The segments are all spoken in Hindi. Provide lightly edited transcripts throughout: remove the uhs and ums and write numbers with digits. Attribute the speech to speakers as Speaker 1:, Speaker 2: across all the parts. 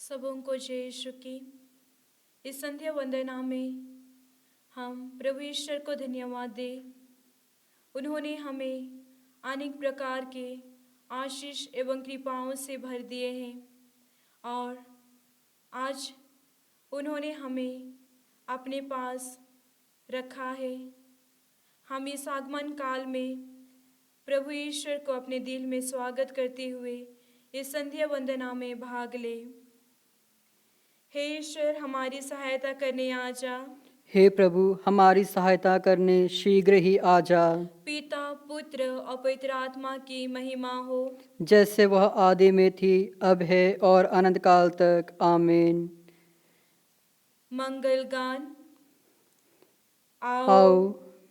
Speaker 1: सबों को जय यीशु की। इस संध्या वंदना में हम प्रभु ईश्वर को धन्यवाद दें। उन्होंने हमें अनेक प्रकार के आशीष एवं कृपाओं से भर दिए हैं और आज उन्होंने हमें अपने पास रखा है। हम इस आगमन काल में प्रभु ईश्वर को अपने दिल में स्वागत करते हुए इस संध्या वंदना में भाग लें। हे ईश्वर, हमारी सहायता करने आ जा।
Speaker 2: हे प्रभु, हमारी सहायता करने शीघ्र ही आ जा।
Speaker 1: पिता, पुत्र और पवित्र आत्मा की महिमा हो,
Speaker 2: जैसे वह आदि में थी, अब है और अनंत काल तक। आमीन।
Speaker 1: मंगल गान।
Speaker 2: आओ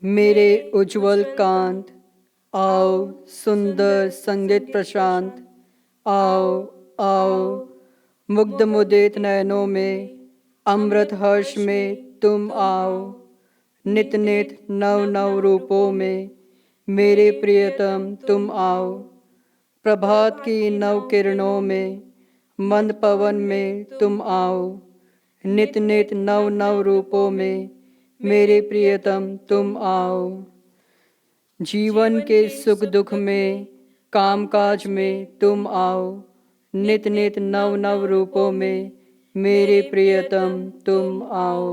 Speaker 2: मेरे उज्ज्वल कांत, आओ सुंदर संगीत प्रशांत। आओ आओ मुग्ध मुदित नयनों में, अमृत हर्ष में तुम आओ। नित नित नव नव रूपों में मेरे प्रियतम तुम आओ। प्रभात की नव किरणों में, मंद पवन में तुम आओ। नित नित नव नव रूपों में मेरे प्रियतम तुम आओ। जीवन के सुख दुख में, कामकाज में तुम आओ। नित नित नव नव रूपों में मेरे प्रियतम तुम आओ।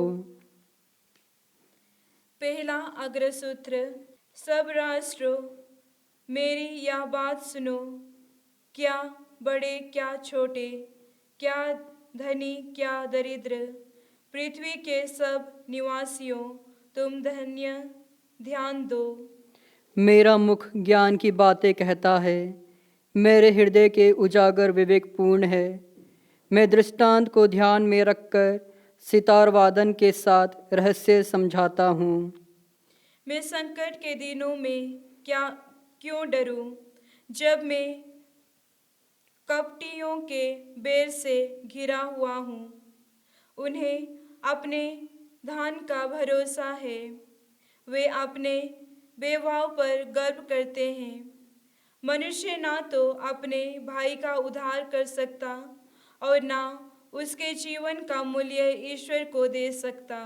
Speaker 1: पहला अग्रसूत्र। सब राष्ट्रों, मेरी यह बात सुनो, क्या बड़े क्या छोटे, क्या धनी क्या दरिद्र, पृथ्वी के सब निवासियों, तुम धन्य ध्यान दो।
Speaker 2: मेरा मुख ज्ञान की बातें कहता है, मेरे हृदय के उजागर विवेकपूर्ण है। मैं दृष्टांत को ध्यान में रखकर सितार वादन के साथ रहस्य समझाता हूँ।
Speaker 1: मैं संकट के दिनों में क्यों डरूं, जब मैं कपटियों के बेर से घिरा हुआ हूँ। उन्हें अपने धन का भरोसा है, वे अपने बेवाव पर गर्व करते हैं। मनुष्य ना तो अपने भाई का उद्धार कर सकता और ना उसके जीवन का मूल्य ईश्वर को दे सकता।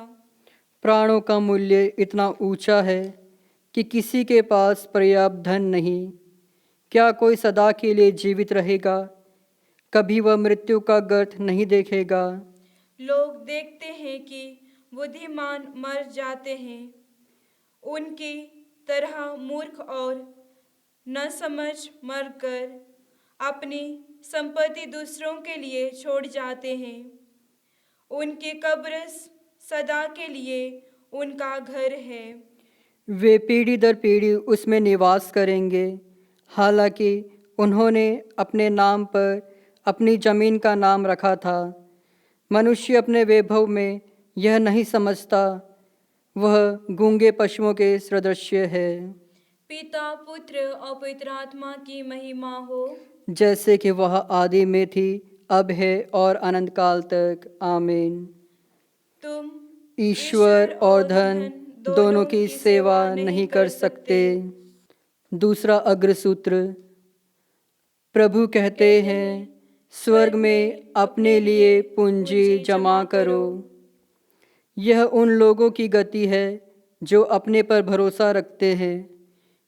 Speaker 2: प्राणों का मूल्य इतना ऊंचा है कि किसी के पास पर्याप्त धन नहीं। क्या कोई सदा के लिए जीवित रहेगा? कभी वह मृत्यु का गर्त नहीं देखेगा।
Speaker 1: लोग देखते हैं कि बुद्धिमान मर जाते हैं, उनकी तरह मूर्ख और न समझ मरकर अपनी संपत्ति दूसरों के लिए छोड़ जाते हैं। उनकी कब्र सदा के लिए उनका घर है।
Speaker 2: वे पीढ़ी दर पीढ़ी उसमें निवास करेंगे। हालांकि उन्होंने अपने नाम पर अपनी जमीन का नाम रखा था। मनुष्य अपने वैभव में यह नहीं समझता, वह गूंगे पशुओं के सदृश्य है।
Speaker 1: पिता, पुत्र और पवित्र आत्मा की महिमा हो,
Speaker 2: जैसे कि वह आदि में थी, अब है और अनंत काल तक। आमीन।
Speaker 1: तुम
Speaker 2: ईश्वर और धन दोनों की सेवा नहीं कर सकते। दूसरा अग्रसूत्र। प्रभु कहते हैं, स्वर्ग में अपने लिए पूंजी जमा करो। यह उन लोगों की गति है जो अपने पर भरोसा रखते हैं।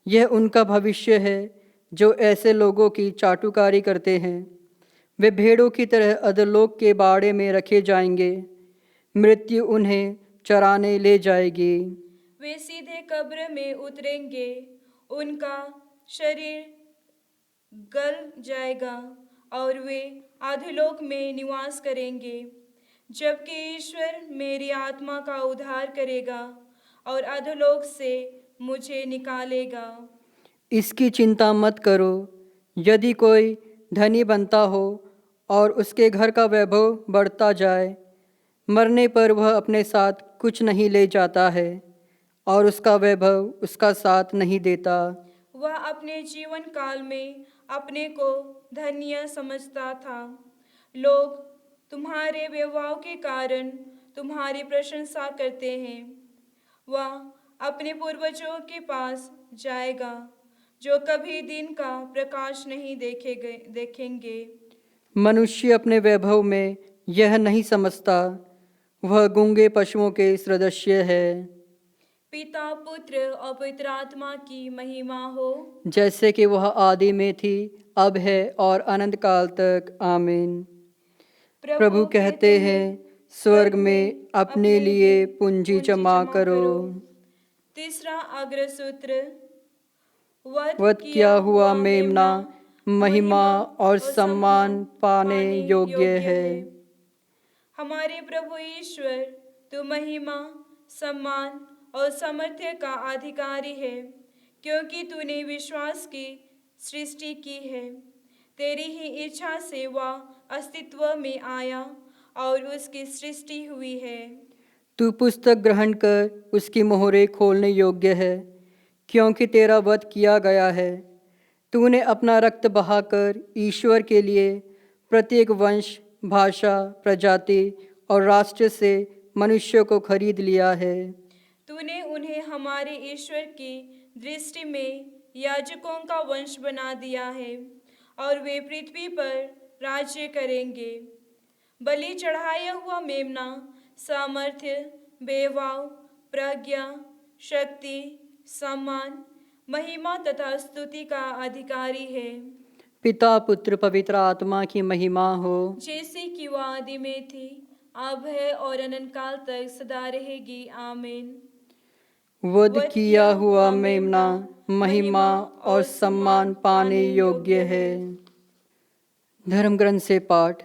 Speaker 2: यह उनका भविष्य है जो ऐसे लोगों की चाटुकारी करते हैं। वे भेड़ों की तरह अधोलोक के बाड़े में रखे जाएंगे। मृत्यु उन्हें चराने ले जाएगी।
Speaker 1: वे सीधे कब्र में उतरेंगे, उनका शरीर गल जाएगा और वे अधोलोक में निवास करेंगे, जबकि ईश्वर मेरी आत्मा का उद्धार करेगा और अधोलोक से मुझे निकालेगा।
Speaker 2: इसकी चिंता मत करो। यदि कोई धनी बनता हो और उसके घर का वैभव बढ़ता जाए, मरने पर वह अपने साथ कुछ नहीं ले जाता है और उसका वैभव उसका साथ नहीं देता।
Speaker 1: वह अपने जीवन काल में अपने को धन्य समझता था। लोग तुम्हारे व्यवहार के कारण तुम्हारी प्रशंसा करते हैं। वह अपने पूर्वजों के पास जाएगा जो कभी दिन का प्रकाश नहीं देखेंगे।
Speaker 2: मनुष्य अपने वैभव में यह नहीं समझता, वह गूंगे पशुओं के सदृश्य है।
Speaker 1: पिता, पुत्र और पवित्र आत्मा की महिमा हो,
Speaker 2: जैसे कि वह आदि में थी, अब है और अनंत काल तक। आमीन। प्रभु कहते हैं, स्वर्ग में अपने लिए पूंजी जमा करो।
Speaker 1: तीसरा अग्र सूत्र,
Speaker 2: वध किया हुआ मेमना महिमा और सम्मान पाने योग्य है।
Speaker 1: हमारे प्रभु ईश्वर, तू महिमा, सम्मान और सामर्थ्य का अधिकारी है, क्योंकि तूने विश्वास की सृष्टि की है। तेरी ही इच्छा से वह अस्तित्व में आया और उसकी सृष्टि हुई है।
Speaker 2: तू पुस्तक ग्रहण कर उसकी मोहरें खोलने योग्य है, क्योंकि तेरा वध किया गया है। तूने अपना रक्त बहाकर ईश्वर के लिए प्रत्येक वंश, भाषा, प्रजाति और राष्ट्र से मनुष्यों को खरीद लिया है।
Speaker 1: तूने उन्हें हमारे ईश्वर की दृष्टि में याजकों का वंश बना दिया है और वे पृथ्वी पर राज्य करेंगे। बलि चढ़ाया हुआ मेमना सामर्थ्य, वैभव, प्रज्ञा, शक्ति, सम्मान, महिमा तथा स्तुति का अधिकारी है।
Speaker 2: पिता, पुत्र, पवित्र आत्मा की महिमा हो,
Speaker 1: जैसे कि वह आदि में थी, अब है और अनंत काल तक सदा रहेगी। आमीन।
Speaker 2: वध किया हुआ मेमना महिमा और सम्मान पाने योग्य है। धर्म ग्रंथ से पाठ।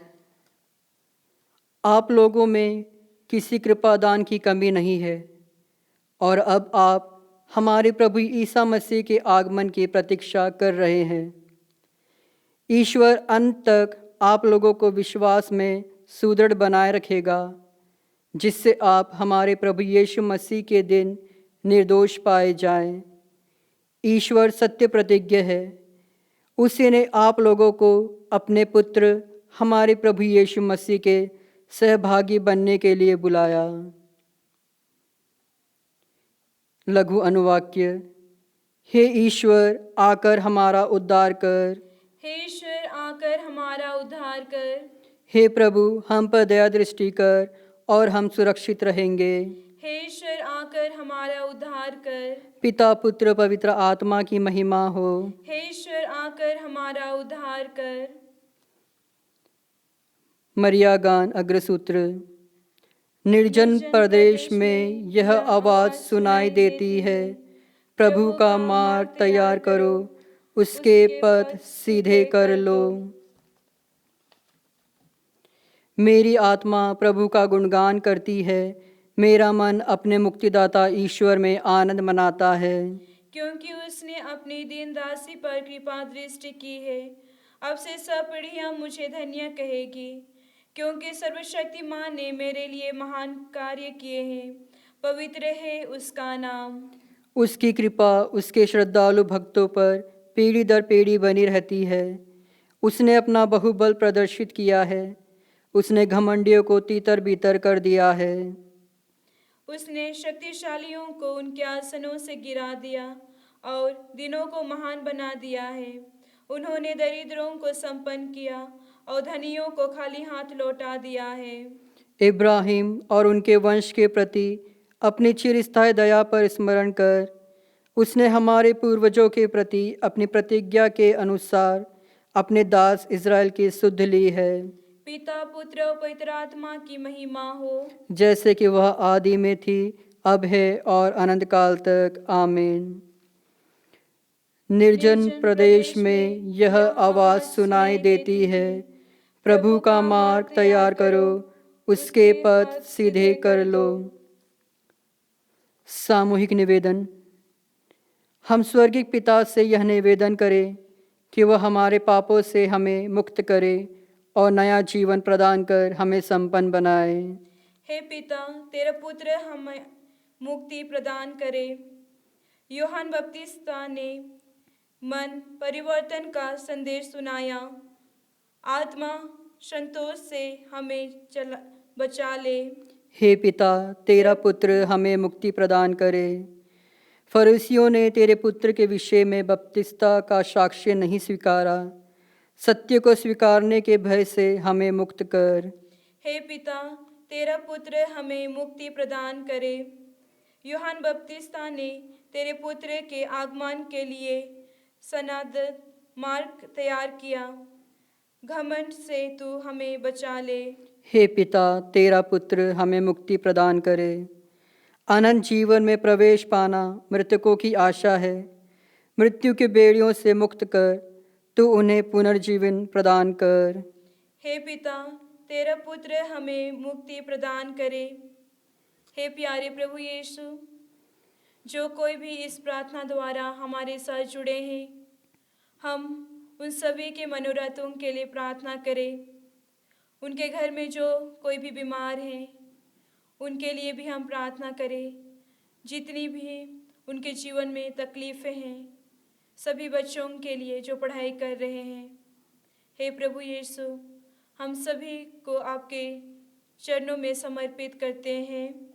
Speaker 2: आप लोगों में किसी कृपादान की कमी नहीं है, और अब आप हमारे प्रभु ईसा मसीह के आगमन की प्रतीक्षा कर रहे हैं। ईश्वर अंत तक आप लोगों को विश्वास में सुदृढ़ बनाए रखेगा, जिससे आप हमारे प्रभु यीशु मसीह के दिन निर्दोष पाए जाएं। ईश्वर सत्य प्रतिज्ञ है। उसी ने आप लोगों को अपने पुत्र हमारे प्रभु यीशु मसीह के सहभागी बनने के लिए बुलाया। लघु अनुवाक्य। हे ईश्वर, आकर हमारा उद्धार कर।
Speaker 1: हे ईश्वर, आकर हमारा उद्धार कर।
Speaker 2: हे प्रभु, हम पर दया दृष्टि कर और हम सुरक्षित रहेंगे।
Speaker 1: हे ईश्वर, आकर हमारा उद्धार कर।
Speaker 2: पिता, पुत्र, पवित्र आत्मा की महिमा हो।
Speaker 1: हे ईश्वर, आकर हमारा उद्धार कर।
Speaker 2: मरिया गान अग्रसूत्र। निर्जन प्रदेश में यह आवाज़ सुनाई देती है, प्रभु का मार्ग तैयार करो, उसके पथ सीधे कर लो। मेरी आत्मा प्रभु का गुणगान करती है, मेरा मन अपने मुक्तिदाता ईश्वर में आनंद मनाता है।
Speaker 1: क्योंकि उसने अपनी दीन दासी पर कृपा दृष्टि की है। अब से सब पीढ़ियां मुझे धन्य कहेगी, क्योंकि सर्वशक्तिमान ने मेरे लिए महान कार्य किए हैं। पवित्र है उसका नाम।
Speaker 2: उसकी कृपा उसके श्रद्धालु भक्तों पर पीढ़ी दर पीढ़ी बनी रहती है। उसने अपना बहुबल प्रदर्शित किया है, उसने घमंडियों को तीतर बीतर कर दिया है।
Speaker 1: उसने शक्तिशालियों को उनके आसनों से गिरा दिया और दिनों को महान बना दिया है। उन्होंने दरिद्रों को संपन्न किया और धनियों को खाली हाथ लौटा दिया है।
Speaker 2: इब्राहिम और उनके वंश के प्रति अपनी चिरस्थायी दया पर स्मरण कर, उसने हमारे पूर्वजों के प्रति अपनी प्रतिज्ञा के अनुसार अपने दास इज़राइल की सुध ली है।
Speaker 1: पिता, पुत्र और पवित्र आत्मा की महिमा हो,
Speaker 2: जैसे कि वह आदि में थी, अब है और अनंत काल तक। आमीन। निर्जन प्रदेश में यह आवाज़ सुनाई देती है, प्रभु का मार्ग तैयार करो, उसके पथ सीधे कर लो। सामूहिक निवेदन। हम स्वर्गीय पिता से यह निवेदन करें कि वह हमारे पापों से हमें मुक्त करे और नया जीवन प्रदान कर हमें संपन्न बनाए।
Speaker 1: हे पिता, तेरा पुत्र हमें मुक्ति प्रदान करे। यूहन्ना बपतिस्ता ने मन परिवर्तन का संदेश सुनाया। आत्मा संतोष से हमें बचा ले।
Speaker 2: हे पिता, तेरा पुत्र हमें मुक्ति प्रदान करे। फरीसियों ने तेरे पुत्र के विषय में बपतिस्ता का साक्ष्य नहीं स्वीकारा। सत्य को स्वीकारने के भय से हमें मुक्त कर।
Speaker 1: हे पिता, तेरा पुत्र हमें मुक्ति प्रदान करे। यूहन्ना बपतिस्ता ने तेरे पुत्र के आगमन के लिए सनद मार्ग तैयार किया। घमंड से तू हमें बचा ले।
Speaker 2: हे पिता, तेरा पुत्र हमें मुक्ति प्रदान करे। अनंत जीवन में प्रवेश पाना मृतकों की आशा है। मृत्यु के बेड़ियों से मुक्त कर तू उन्हें पुनर्जीवन प्रदान कर।
Speaker 1: हे पिता, तेरा पुत्र हमें मुक्ति प्रदान करे। हे प्यारे प्रभु यीशु, जो कोई भी इस प्रार्थना द्वारा हमारे साथ जुड़े हैं, हम उन सभी के मनोरथों के लिए प्रार्थना करें। उनके घर में जो कोई भी बीमार हैं, उनके लिए भी हम प्रार्थना करें। जितनी भी उनके जीवन में तकलीफ़ें हैं, सभी बच्चों के लिए जो पढ़ाई कर रहे हैं, हे प्रभु यीशु, हम सभी को आपके चरणों में समर्पित करते हैं।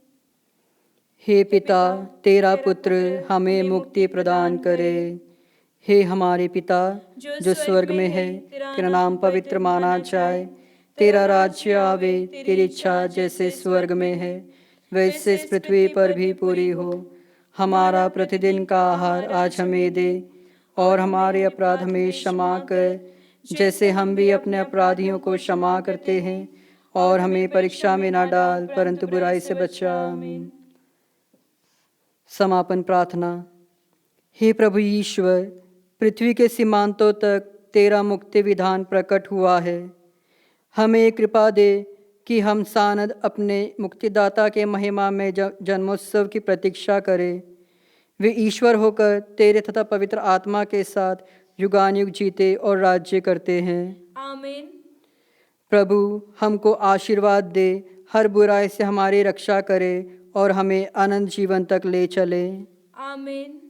Speaker 2: हे पिता, तेरा पुत्र हमें मुक्ति प्रदान करे। हे हमारे पिता जो स्वर्ग में है, तेरा नाम पवित्र माना जाए। तेरा राज्य आवे, तेरी इच्छा जैसे स्वर्ग में है वैसे इस पृथ्वी पर भी पूरी हो। हमारा प्रतिदिन का आहार आज हमें दे, और हमारे अपराध हमें क्षमा कर, जैसे हम भी अपने अपराधियों को क्षमा करते हैं। और हमें परीक्षा में ना डाल, परंतु बुराई से बचा। आमीन। समापन प्रार्थना। हे प्रभु ईश्वर, पृथ्वी के सीमांतों तक तेरा मुक्ति विधान प्रकट हुआ है। हमें कृपा दे कि हम सानद अपने मुक्तिदाता के महिमा में जन्मोत्सव की प्रतीक्षा करें। वे ईश्वर होकर तेरे तथा पवित्र आत्मा के साथ युगानुयुग जीते और राज्य करते हैं।
Speaker 1: आमीन।
Speaker 2: प्रभु हमको आशीर्वाद दे, हर बुराई से हमारी रक्षा करे और हमें अनंत जीवन तक ले चले।
Speaker 1: आमीन।